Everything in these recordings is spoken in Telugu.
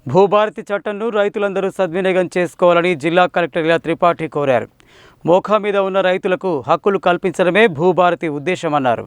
భూభారతి చట్టంను రైతులందరూ సద్వినియోగం చేసుకోవాలని జిల్లా కలెక్టర్ ఇలా త్రిపాఠి కోరారు. మోఖా మీద ఉన్న రైతులకు హక్కులు కల్పించడమే భూభారతి ఉద్దేశమన్నారు.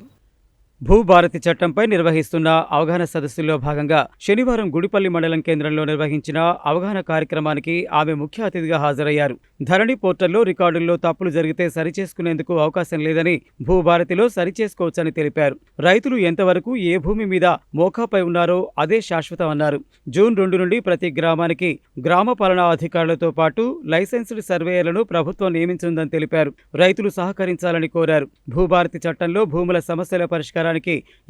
భూభారతి చట్టంపై నిర్వహిస్తున్న అవగాహన సదస్సుల్లో భాగంగా శనివారం గుడిపల్లి మండలం కేంద్రంలో నిర్వహించిన అవగాహన కార్యక్రమానికి ఆమె ముఖ్య అతిథిగా హాజరయ్యారు. ధరణి పోర్టల్లో రికార్డుల్లో తప్పులు జరిగితే సరిచేసుకునేందుకు అవకాశం లేదని, భూభారతిలో సరిచేసుకోవచ్చని తెలిపారు. రైతులు ఎంతవరకు ఏ భూమి మీద మోఖాపై ఉన్నారో అదే శాశ్వతమన్నారు. జూన్ 2 నుండి ప్రతి గ్రామానికి గ్రామ పాలనా అధికారులతో పాటు లైసెన్స్డ్ సర్వేయర్లను ప్రభుత్వం నియమించిందని తెలిపారు. రైతులు సహకరించాలని కోరారు. భూభారతి చట్టంలో భూముల సమస్యల పరిష్కారం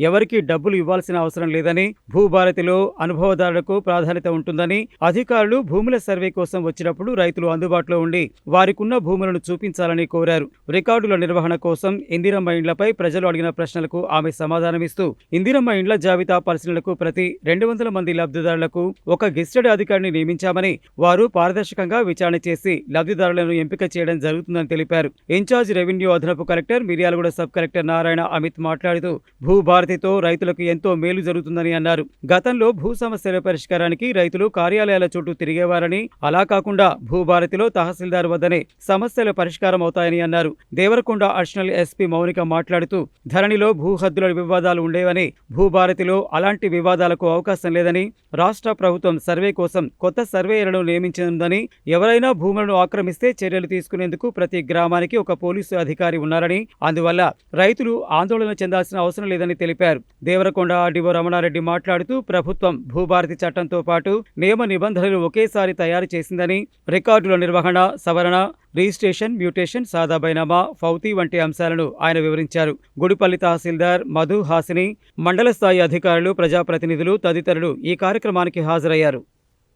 ఎవరికీ డబ్బులు ఇవ్వాల్సిన అవసరం లేదని, భూభారతిలో అనుభవదారులకు ప్రాధాన్యత ఉంటుందని, అధికారులు భూముల సర్వే కోసం వచ్చినప్పుడు రైతులు అందుబాటులో ఉండి వారికున్న భూములను చూపించాలని కోరారు. రికార్డుల నిర్వహణ కోసం ఇందిరమ్మ ఇండ్లపై ప్రజలు అడిగిన ప్రశ్నలకు ఆమె సమాధానమిస్తూ, ఇందిరమ్మ ఇండ్ల జాబితా పరిశీలనకు ప్రతి 200 మంది లబ్ధిదారులకు ఒక గెస్టెడ్ అధికారిని నియమించామని, వారు పారదర్శకంగా విచారణ చేసి లబ్ధిదారులను ఎంపిక చేయడం జరుగుతుందని తెలిపారు. ఇన్ఛార్జ్ రెవెన్యూ అదనపు collector Miryalaguda sub collector Narayana Amit మాట్లాడుతూ, భూభారతితో రైతులకు ఎంతో మేలు జరుగుతుందని అన్నారు. గతంలో భూ సమస్యల పరిష్కారానికి రైతులు కార్యాలయాల చుట్టూ తిరిగేవారని, అలా కాకుండా భూభారతిలో తహసీల్దార్ వద్దనే సమస్యల పరిష్కారం అవుతాయని అన్నారు. దేవరకొండ అడిషనల్ ఎస్పీ మౌనిక మాట్లాడుతూ, ధరణిలో భూ హద్దుల వివాదాలు ఉండేవని, భూభారతిలో అలాంటి వివాదాలకు అవకాశం లేదని, రాష్ట్ర ప్రభుత్వం సర్వే కోసం కొత్త సర్వేయర్లను నియమించిందని, ఎవరైనా భూములను ఆక్రమిస్తే చర్యలు తీసుకునేందుకు ప్రతి గ్రామానికి ఒక పోలీసు అధికారి ఉన్నారని, అందువల్ల రైతులు ఆందోళన చెందాల్సిన అవసరం లేదని తెలిపారు. దేవరకొండ ఆర్డీఓ రమణారెడ్డి మాట్లాడుతూ, ప్రభుత్వం భూభారతి చట్టంతో పాటు నియమ నిబంధనలు ఒకేసారి తయారు చేసిందని, రికార్డుల నిర్వహణ, సవరణ, రిజిస్ట్రేషన్, మ్యూటేషన్, సాదా బైనామా, ఫౌతీ వంటి అంశాలను ఆయన వివరించారు. గుడిపల్లి తహసీల్దార్ మధు హాసిని, మండల స్థాయి అధికారులు, ప్రజాప్రతినిధులు తదితరులు ఈ కార్యక్రమానికి హాజరయ్యారు.